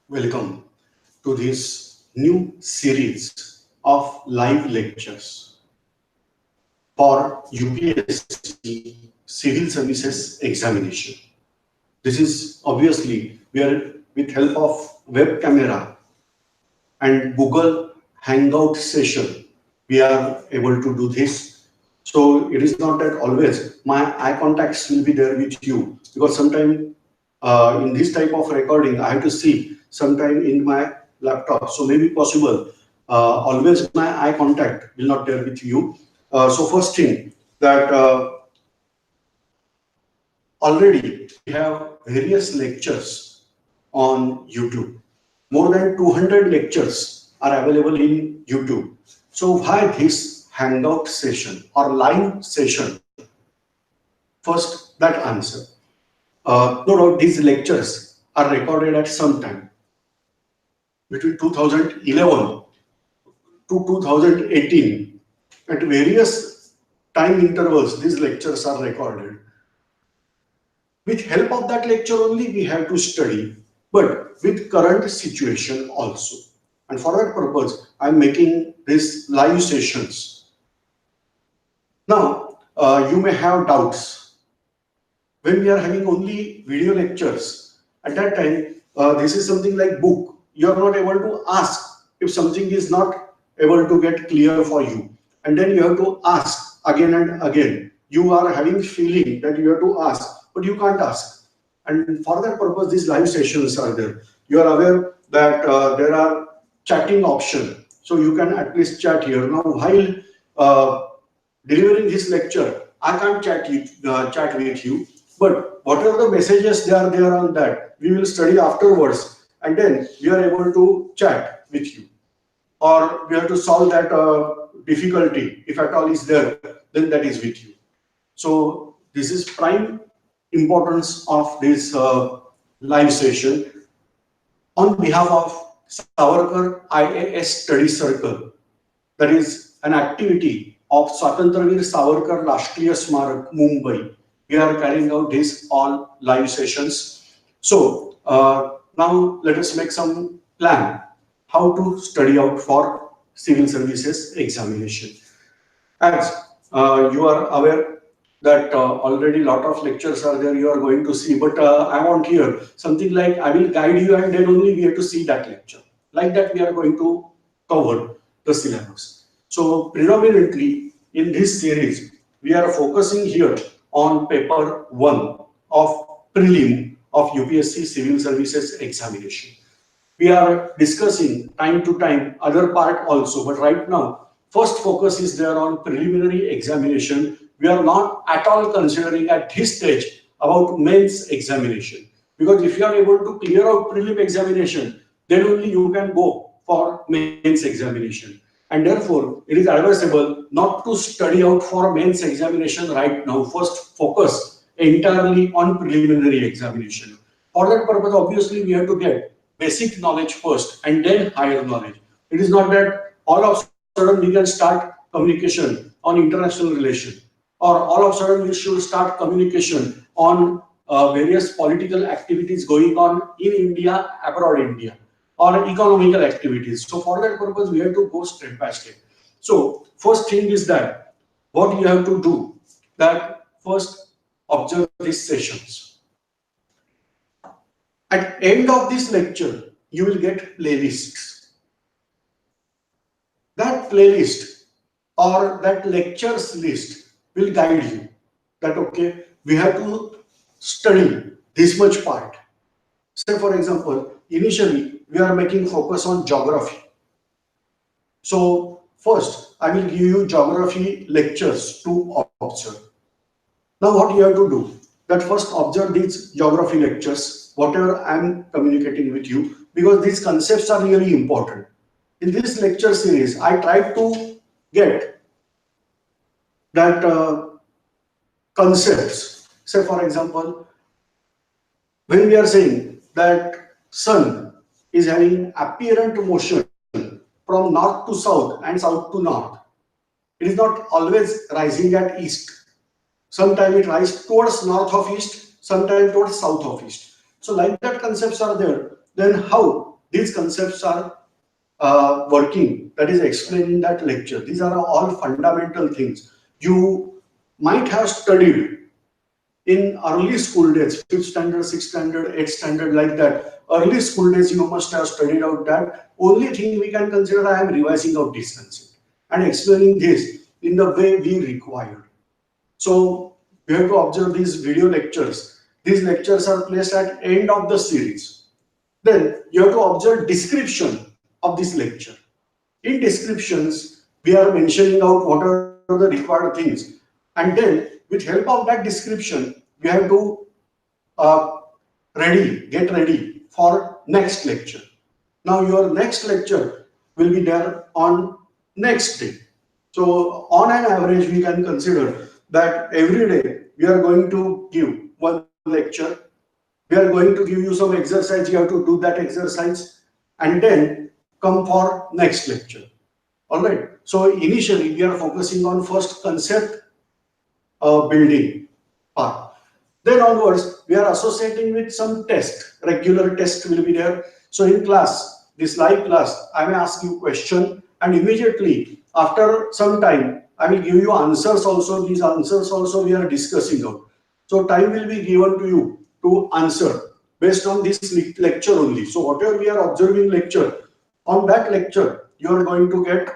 Welcome to this new series of live lectures for UPSC Civil Services examination. This is obviously where with help of web camera and Google Hangout session, we are able to do this. So it is not that always my eye contacts will be there with you, because sometimes in this type of recording I have to see sometime in my laptop. So maybe possible always my eye contact will not there with you. So first thing that already we have various lectures on YouTube. More than 200 lectures are available in YouTube. So why this hangout session or live session? First, that answer. No doubt these lectures are recorded at some time between 2011 to 2018. At various time intervals, these lectures are recorded. With help of that lecture only, we have to study, but with current situation also. And for that purpose, I'm making these live sessions. Now, you may have doubts. When we are having only video lectures, at that time, this is something like book. You are not able to ask if something is not able to get clear for you. And then you have to ask again and again. You are having feeling that you have to ask, but you can't ask. And for that purpose, these live sessions are there. You are aware that there are chatting option. So you can at least chat here. Now, while delivering this lecture, I can't chat with you, but whatever the messages they are there on that, we will study afterwards, and then we are able to chat with you. Or we have to solve that difficulty, if at all is there, then that is with you. So this is prime importance of this live session. On behalf of Savarkar IAS Study Circle, that is an activity of Swatantravir Savarkar Rashtriya Smarak, Mumbai, we are carrying out these all live sessions. So now let us make some plan how to study out for civil services examination. As you are aware that already lot of lectures are there, you are going to see, but I want here something like I will guide you and then only we have to see that lecture. Like that we are going to cover the syllabus. So predominantly in this series, we are focusing here on paper 1 of prelim of UPSC Civil Services examination. We are discussing time to time other part also, but right now first focus is there on preliminary examination. We are not at all considering at this stage about mains examination, because if you are able to clear out prelim examination, then only you can go for mains examination. And therefore, it is advisable not to study out for mains examination right now. First focus entirely on preliminary examination. For that purpose, obviously, we have to get basic knowledge first and then higher knowledge. It is not that all of a sudden we can start communication on international relation, or all of a sudden we should start communication on various political activities going on in India, abroad India, or economical activities. So for that purpose, we have to go step by step. So first thing is that what you have to do, that first observe these sessions. At end of this lecture, you will get playlists. That playlist or that lectures list will guide you that, okay, we have to study this much part. Say for example, initially we are making focus on geography. So first I will give you geography lectures to observe. Now what you have to do, that first observe these geography lectures, whatever I am communicating with you, because these concepts are really important. In this lecture series, I tried to get that concepts. Say for example, when we are saying that sun is having apparent motion from north to south and south to north, it is not always rising at east. Sometimes it rises towards north of east, sometimes towards south of east. So like that concepts are there. Then how these concepts are working, that is explained in that lecture. These are all fundamental things you might have studied in early school days, 5th standard, 6th standard, 8th standard, like that. Early school days, you must have studied out that. Only thing we can consider, I am revising out this concept and explaining this in the way we required. So we have to observe these video lectures. These lectures are placed at end of the series. Then you have to observe description of this lecture. In descriptions, we are mentioning out what are the required things. And then with help of that description, we have to get ready for next lecture. Now your next lecture will be there on next day. So on an average, we can consider that every day we are going to give one lecture. We are going to give you some exercise. You have to do that exercise and then come for next lecture. All right. So initially we are focusing on first concept building part. Then onwards, we are associating with some test. Regular test will be there. So in class, this live class, I may ask you question, and immediately after some time, I will give you answers also. These answers also we are discussing out. So time will be given to you to answer based on this lecture only. So whatever we are observing lecture, on that lecture, you are going to get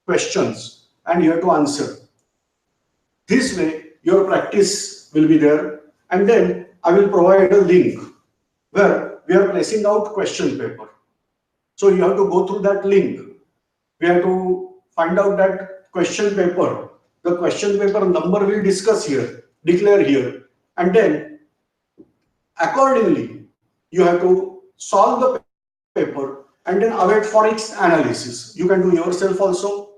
questions and you have to answer. This way, your practice will be there. And then I will provide a link where we are placing out question paper. So you have to go through that link. We have to find out that question paper. The question paper number will discuss here, declare here. And then accordingly, you have to solve the paper and then await for its analysis. You can do yourself also.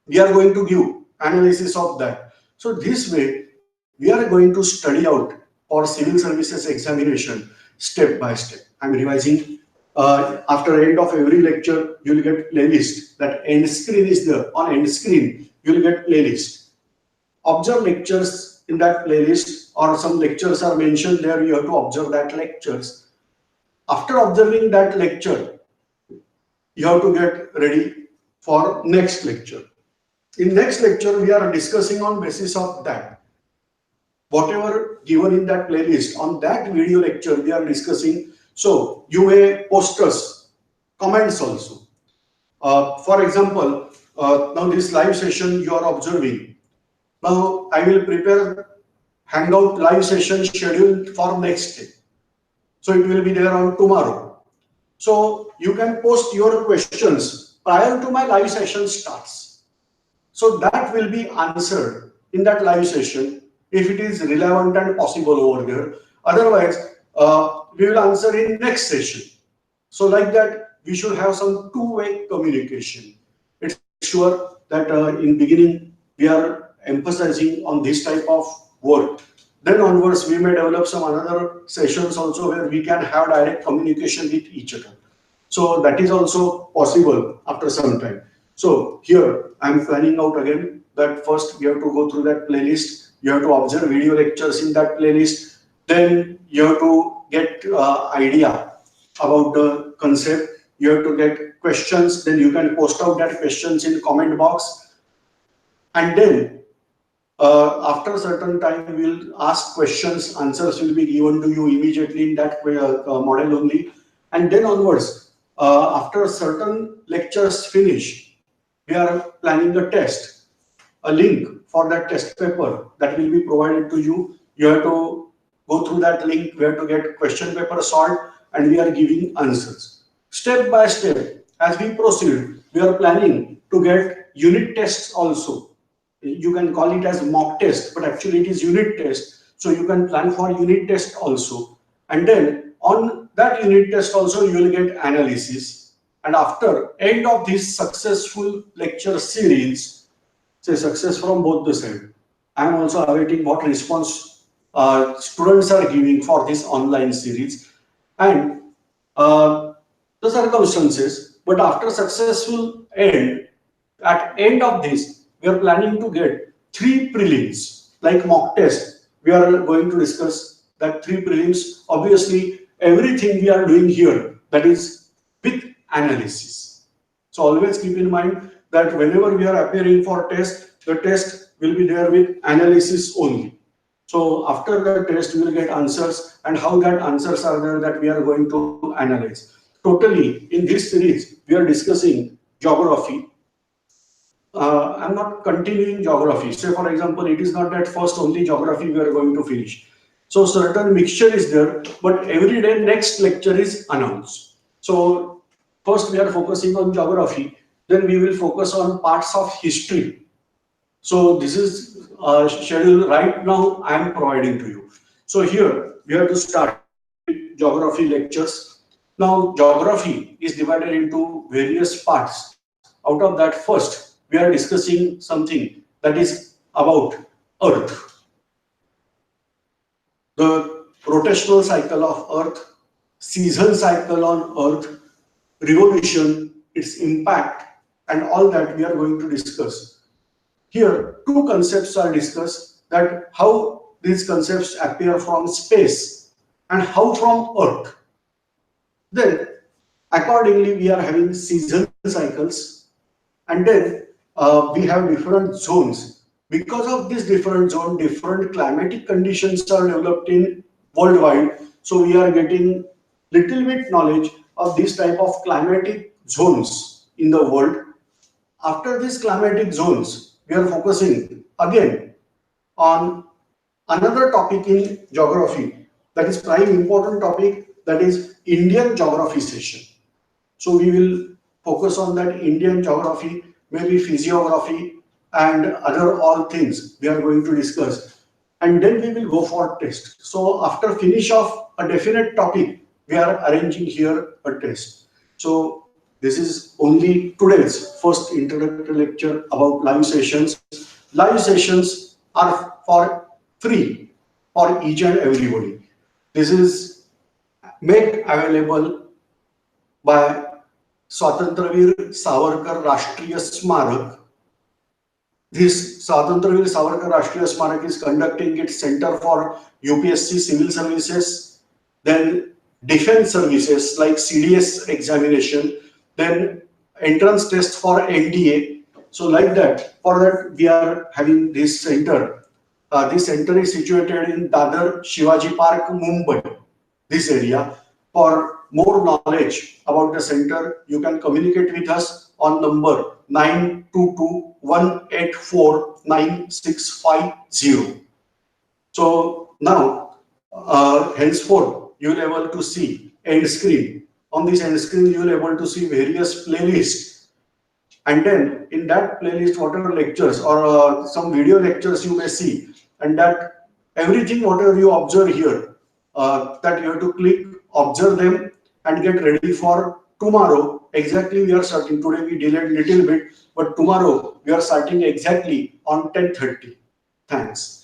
We are going to give analysis of that. So this way, we are going to study out for civil services examination step by step. I'm revising. After end of every lecture, you will get playlist. That end screen is there. On end screen, you will get playlist. Observe lectures in that playlist, or some lectures are mentioned there. You have to observe that lectures. After observing that lecture, you have to get ready for next lecture. In next lecture, we are discussing on basis of that. Whatever given in that playlist, on that video lecture, we are discussing. So you may post us comments also. For example, now this live session you are observing. Now I will prepare Hangout live session scheduled for next day. So it will be there on tomorrow. So you can post your questions prior to my live session starts. So that will be answered in that live session if it is relevant and possible over there. Otherwise, we will answer in next session. So like that, we should have some two-way communication. It's sure that in beginning, we are emphasizing on this type of work. Then onwards, we may develop some another sessions also where we can have direct communication with each other. So that is also possible after some time. So here, I'm planning out again that first we have to go through that playlist. You have to observe video lectures in that playlist. Then you have to get idea about the concept. You have to get questions. Then you can post out that questions in comment box. And then after a certain time, we will ask questions. Answers will be given to you immediately in that model only. And then onwards, after certain lectures finish, we are planning a test, a link for that test paper that will be provided to you. You have to go through that link. We have to get question paper solved and we are giving answers. Step by step, as we proceed, we are planning to get unit tests also. You can call it as mock test, but actually it is unit test. So you can plan for unit test also. And then on that unit test also, you will get analysis. And after end of this successful lecture series, say success from both the sides, I am also awaiting what response students are giving for this online series and the circumstances. But after successful end, at end of this, we are planning to get 3 prelims like mock test. We are going to discuss that 3 prelims. Obviously, everything we are doing here, that is analysis. So always keep in mind that whenever we are appearing for test, the test will be there with analysis only. So after the test, we will get answers, and how that answers are there, that we are going to analyze. Totally, in this series, we are discussing geography. I'm not continuing geography. Say, for example, it is not that first only geography we are going to finish. So certain mixture is there, but every day next lecture is announced. So first we are focusing on geography, then we will focus on parts of history. So this is a schedule right now I am providing to you. So here we have to start with geography lectures. Now geography is divided into various parts. Out of that, first we are discussing something that is about Earth, the rotational cycle of Earth, season cycle on Earth, revolution, its impact, and all that we are going to discuss. Here, two concepts are discussed, that how these concepts appear from space and how from Earth. Then, accordingly, we are having season cycles, and then we have different zones. Because of this different zone, different climatic conditions are developed in worldwide. So we are getting little bit knowledge of this type of climatic zones in the world. After these climatic zones, we are focusing again on another topic in geography, that is prime important topic, that is Indian geography session. So we will focus on that Indian geography, maybe physiography and other all things we are going to discuss. And then we will go for test. So after finish of a definite topic, we are arranging here a test. So this is only today's first introductory lecture about live sessions. Live sessions are for free for each and everybody. This is made available by Swatantraveer Savarkar Rashtriya Smarak. This Swatantraveer Savarkar Rashtriya Smarak is conducting its Center for UPSC Civil Services, then Defense Services like CDS examination, then entrance test for NDA. So like that, for that we are having this center. This center is situated in Dadar, Shivaji Park, Mumbai, this area. For more knowledge about the center, you can communicate with us on number 922-184-9650. So now, henceforth, you will be able to see end screen. On this end screen, you will be able to see various playlists. And then in that playlist, whatever lectures or some video lectures you may see, and that everything, whatever you observe here, that you have to click, observe them, and get ready for tomorrow. Exactly, we are starting today. We delayed little bit, but tomorrow we are starting exactly on 10:30. Thanks.